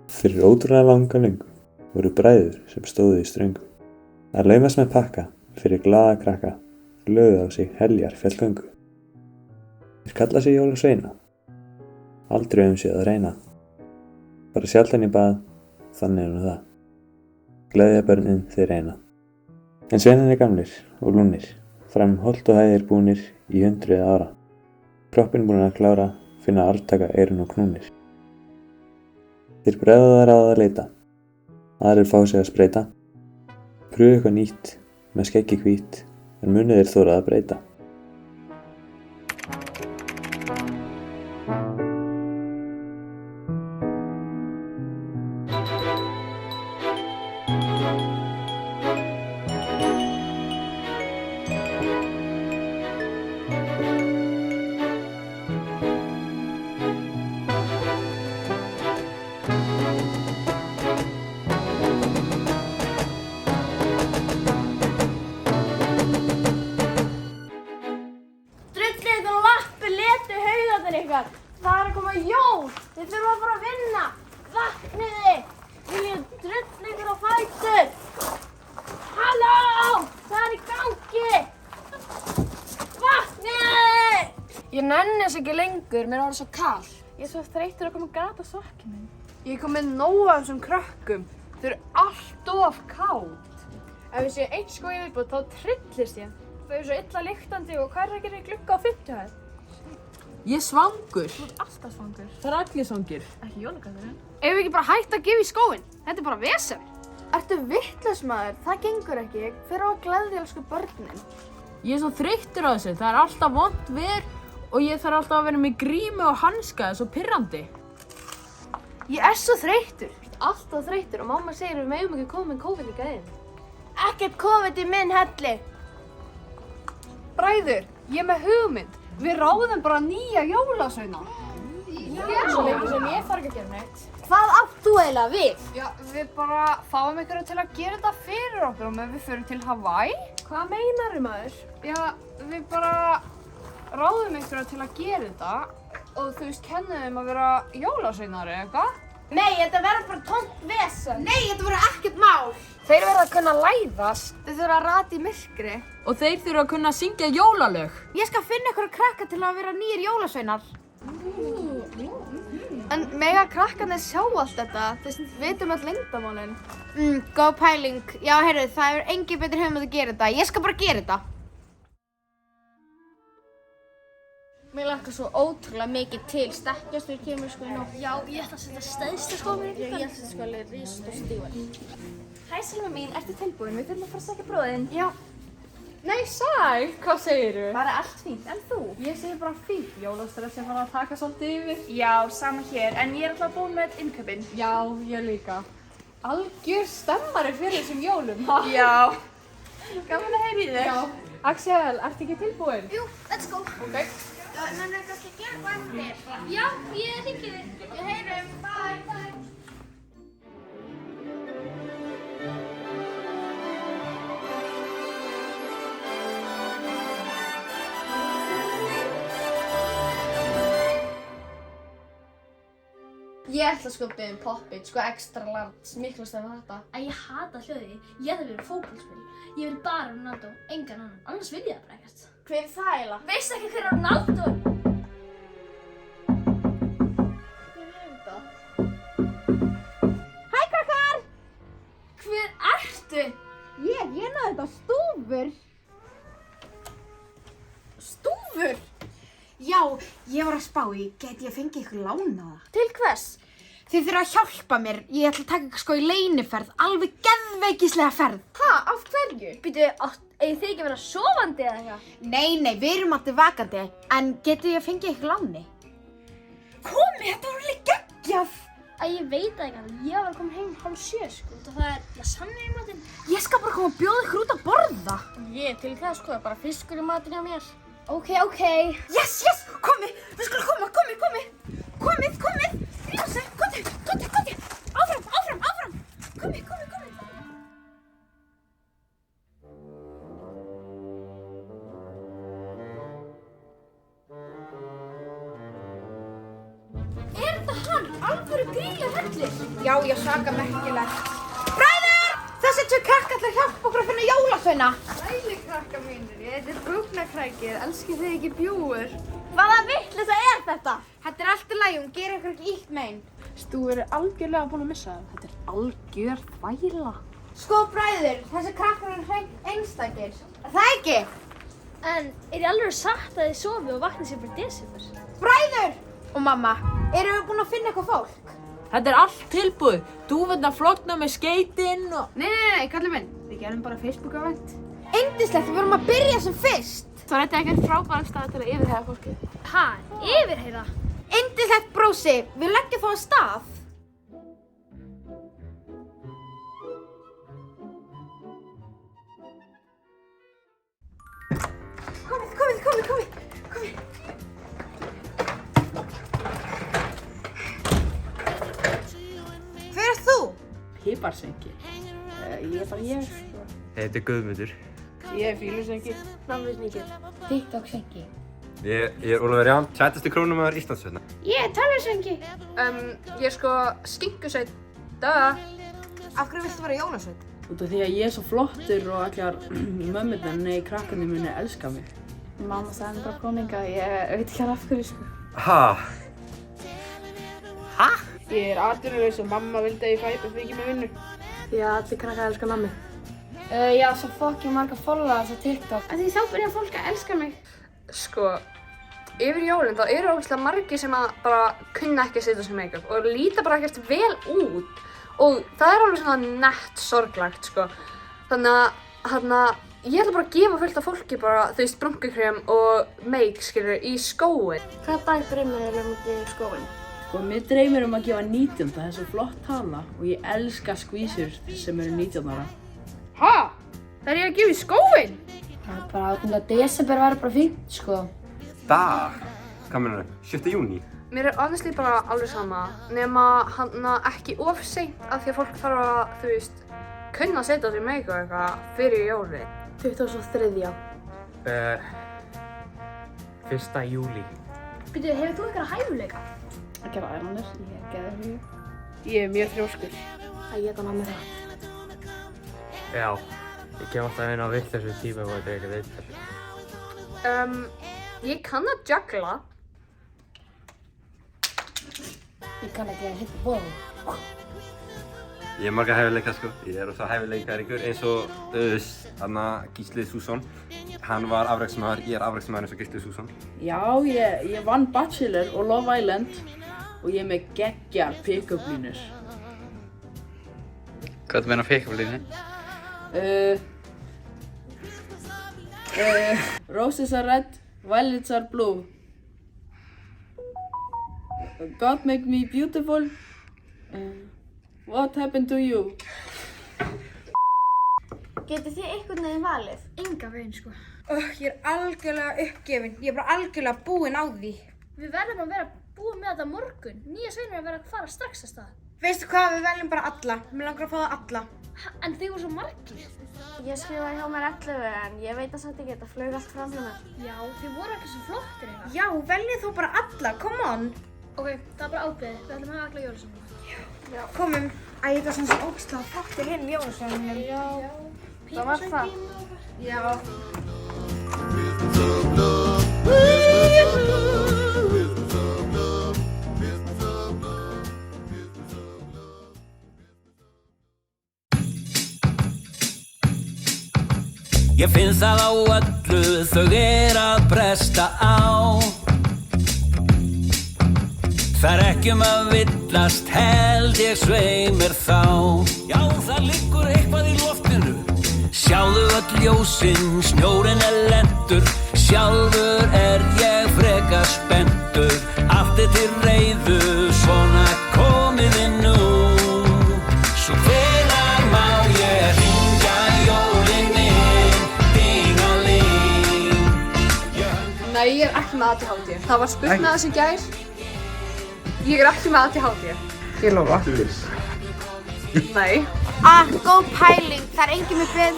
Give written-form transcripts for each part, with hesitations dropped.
Fyrir ótrúlega langa löngu voru bræður sem stóðu í ströngu að laumast með pakka fyrir glaða krakka og lögðu á sig heljar fjallgöngu. Þeir kalla sig jólasveina, aldrei séð að reyna, bara sjaldan í bað, þannig er nú það. Gleðja börnin þeir reyna. En sveinarnir gamlir og lúnir, fram holt og hæðir búnir í 100 ára. Kroppinn búinn að klára, finna arftaka eyrun og knúnir. Þeir bregða að leita, aðrir fá sig að spreyta, pröfu eitthvað nýtt, með skeggi hvítt, en munið þeir þora að breyta. Það að koma jól, þið þurfum að fara að vinna, vakniði, viljið drulla ykkur á fætur. Halló, það í gangi, vakniði! Ég nenni þess ekki lengur, mér er orðið svo kalt. Ég er svo þreyttur að koma að gata sokkinn minn. Ég er komið nóg af þessum krökkum, þau eru allt of kát. Ef ég sé einn skói viðbútt þá trillist ég. Þau eru svo illa lyktandi og hvað er að gera í glugga á 50 hæð? Ég er svangur. Þú ert alltaf svangur. Það er allir svangir. Ekki jólakötturinn. Ef við ekki bara hægt að gefa í skóinn? Þetta er bara vesen. Ertu vitlaus maður? Það gengur ekki. Hver á að gleðja elsku börnin? Ég er svo þreyttur á þessu. Það er alltaf vont ver og ég þarf alltaf að vera með grímu og hanska. Það er svo pirrandi. Ég er svo þreyttur. Alltaf þreyttur og mamma segir við megum ekki koma með COVID líka inn. Ekkert COVID í minn helli. Bræður, ég er með hugmynd. Við ráðum bara nýja jólasveina. Já. Svo lengi sem ég þarf ekki að gera neitt. Hvað átt þú eiginlega við? Já, við bara fáum ykkur til að gera þetta fyrir okkur og með við förum til Hawaii. Hvað meinaru maður? Já, við bara ráðum ykkur til að gera þetta og þú veist, kennum þeim að vera jólasveinar eða eitthvað. Nei, þetta verður bara tómt vesen. Nei, þetta verður ekkert mál. Þeir verða að kunna læðast. Þeir þurfa að rata í myrkri. Og þeir þurfa að kunna syngja jólalög. Ég skal finna ykkur krakka til að vera nýjir jólasveinar. En mega krakkarnir sjá allt þetta, þess að við vitum öll leyndarmálin. Góð pæling. Já, heyrðu, það er engin betri hugmynd að gera þetta. Ég skal bara gera þetta. Mér hlakkar svo ótrúlega mikið til. Stekkjastur kemur sko í nótt. Já, ég ætla að setja stærsta skóminn í þetta. Ég ætla að sko alveg rist og stífan. Hæ, Selma mín, ertu tilbúin? Við þurfum að fara að sækja bróðinn. Já. Nei, sæl, hvað segirðu? Bara allt fínt, en þú? Ég segi bara fínt. Jólastress er bara að taka svolítið yfir. Já, sama hér, en ég er alltaf búin með innkaupin. Já, ég líka. Algjör stemmari fyrir þessum jólum, ha? Já. Gaman að heyra í þér. Já. Axel, ertu ekki tilbúin? Jú, let's go. Ok. Menn er kannski að gera hvað þér? Já, ég hringi þig. Við heyrum. Bye. Ég ætla sko að biðja poppið, sko extra large, miklu stærra en þetta. Ég hata hljóði. Ég ætla að vera fótboltaspil. Ég vil bara Ronaldo, engan annan. Annars vil ég það bara ekkert. Hver er það eiginlega? Veistu ekki hver er Ronaldo? Hver er þetta? Hæ krakkar! Hver ertu? Ég náði þetta stúfur. Stúfur? Já, ég var að spá í, geti ég fengið ykkur lánaða? Til hvers? Þið þurfa að hjálpa mér, ég ætla að taka ykkur sko í leyniferð, alveg geðveikislega ferð. Ha, af hverju? Býtu, eigið þið ekki að vera sofandi eða eitthvað? Nei, við erum alltaf vakandi, en geti ég fengið ykkur láni? Komi, þetta var alveg geggjað! Ég veit það ekki alveg, ég var að koma heim 6:30 sko, og það er lasagne í matinn. Ég skal bara koma að bjóða ykkur út að borða. Ég til það sko, bara fiskur í matinn hjá mér. Ok. Yes, komið, við skulum koma, komið. Jósi, komið, áfram. Komið. Er þetta hann? Alvöru gríðlega hellir. Já, svaka merkilegt. Bræður! Þessi tvö krakkar ætla að hjálpa okkur að finna jólasveina. Sæli krakkar mínir, ég heiti Brúknakrækir, elskið þið ekki bjúgur? Hvaða vitleysa er þetta? Þetta er allt í lagi, hún gerir ykkur ekki illt mein. Þú er algjörlega búin að missa það. Þetta er algjör þvæla. Sko bræður, þessi krakkar eru hreint einstakir. Er það ekki? En er ég alveg satt að þið sofi og vakna sér fyrir desember? Bræður! Og mamma, erum við búin að finna eitthvað fólk? Þetta er allt tilbúið. Dúfurnar flogna með skeytin og... Nei, kallið minn, við gerum bara Facebook-event. Yndislegt, við vorum að byrja sem fyrst. Þá er þetta ekkert frábæra stað til að yfirheyra fólkið. Ha, yfirheyra? Yndislegt brósi, við leggjum þá að stað. Komið. Hver er þú? Piparsengi. Ég er bara ég, sko. Þetta er Guðmundur. Ég er fílusengi. Námsnýkir. TikTok-sengi. Ég er Ólafur Ján, sætasti krónumaður Íslandsveitna. Ég er tölvusengi. Ég er sko skinkusveit. Af hverju viltu vera jólasveinn? Út af því að ég er svo flottur og allar mömmurnar, nei, krakkarnir muni elska mig. Mamma sagði bara kominga, ég veit ekki af hverju sko. Ha? Ég er atvinnulegs og mamma vildi að ég fengi mig vinnu. Því að allir krakkar elska nammi. Ég á svo fokkið marga followers á TikTok. Því þá byrjar fólk að elska mig. Sko, yfir jólinn þá eru ógeðslega margir sem að bara kunna ekki að setja sig make-up og líta bara ekkert vel út. Og það er alveg svona nett sorglegt, sko. Þannig að ég ætla bara að gefa fullt af fólki bara, þú veist, brúnkukrem og make, skilur, í skóinn. Hvaða dag dreymir þér út í skóinn? Sko, mér dreymir að gefa 19, það er svo flott tala og ég elska skvísur sem eru 19 ára. Ha? Það er ég að gefa í skóinn? Það er bara 8. desember var bara fínt, sko. Dag? Hvað meinar þau? 7. júní? Mér er honestly bara alveg sama, nema ekki of seint af því að fólk þarf að, þú veist, kunna að setja sig make-up eitthvað fyrir jólinn. 23. 1. júlí. Býtu, hefur þú eitthvað hæfileika? Að gera æranir, Ég geði því. ég er mjög þrjóskur. Að ég þannig með það. Já, ég kem alltaf inn á vitlausu tíma og þetta er ekki vitlausu. Ég kann að juggla. Ég kann ekki að hitta bóðum. Ég er marga hæfileika sko, ég er rosa hæfileikaríkur eins og Gísli Sússon. Hann var afreksmaður, ég er afreksmaður eins og Gísli Sússon. Já, ég vann Bachelor og Love Island og ég er með geggjar pick-up línur. Hvað þú meina pick-up línu? Roses are red, violets are blue. God make me beautiful. What happened to you? Getið þið einhvern veginn valið? Enga veginn, sko. Ég er algjörlega uppgefin. Ég er bara algjörlega búin á því. Við verðum að vera búin með þetta á morgun. Nýja sveinar er að vera að fara strax að stað. Veistu hvað, við veljum bara alla. Mér langar að fá það alla. En þið voru svo margir. Ég skrifaði hjá mér 11 en ég veit að samt ekki, þetta flaug allt fram hjá mér. Já, þið voru ekki svo flottir eitthvað. Já, veljið þú bara alla, come on. Ok, það er bara ákveðið. Við ætlum að hafa alla jólasveina. Já. Komum. Æ, þetta er svona svo ógeðslega flottir hinn jólasveinunum. Já. Það var það. Já. Ég finn það á öllu, þau að bresta á. Það er ekki að villast, held ég svei mér þá. Já, það liggur eitthvað í loftinu. Sjáðu öll ljósin, snjórinn lendur. Sjálfur ég freka spenntur. Allt til reiðu, svona komið nú. Svo hvenær má ég hringja jólin inn, ding-a-ling. Nei, ég er ekki með ADHD. Það var spurt með þessi gær. Ég er ekki með ADHD. Ég lofa. Nei. Góð pæling. Það er engin með beð.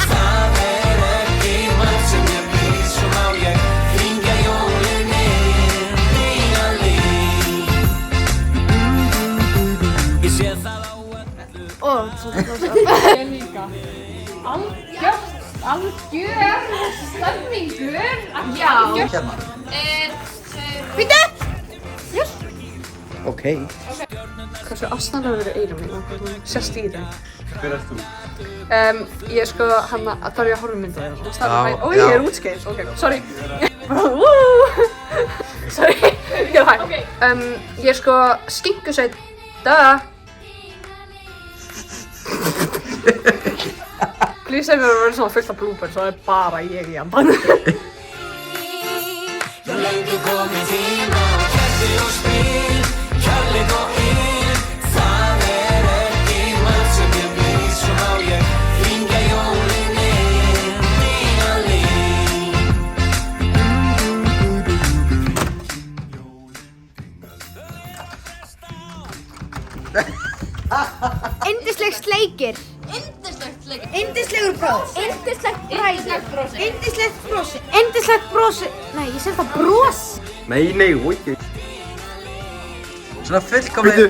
Það ekki margt sem ég vil, svo má ég hringja jólin inn, ding-a-ling. sé það á Ó, svo Ég líka. Algjör stemmingur. Já. Hérna. Býttu! Ok. Hversu astanlegur eru eyrun mín? Sérst í þeim. Hver ert þú? Ég sko hann að það er ég að horfa myndið þér. Og Já, ég já. er útskeið. Ok, sorry. Sorry. Já, hæ. Ég er sko skinkusveit. Please segðu mér að vera svona fullt af bloopers, það er bara ég í andan. Löngu komin tíma, kerti og spil, kærleik og ill. Það er ekki margt sem ég vil, svo má ég hringja jólin inn, mína líf. Yndisleg sleikir. Yndislegur bros. Yndislegt bræði. Yndislegt brosi. Yndislegt brosi. Nei, ég segi það bros. Nei, oi. Svona fullkomlega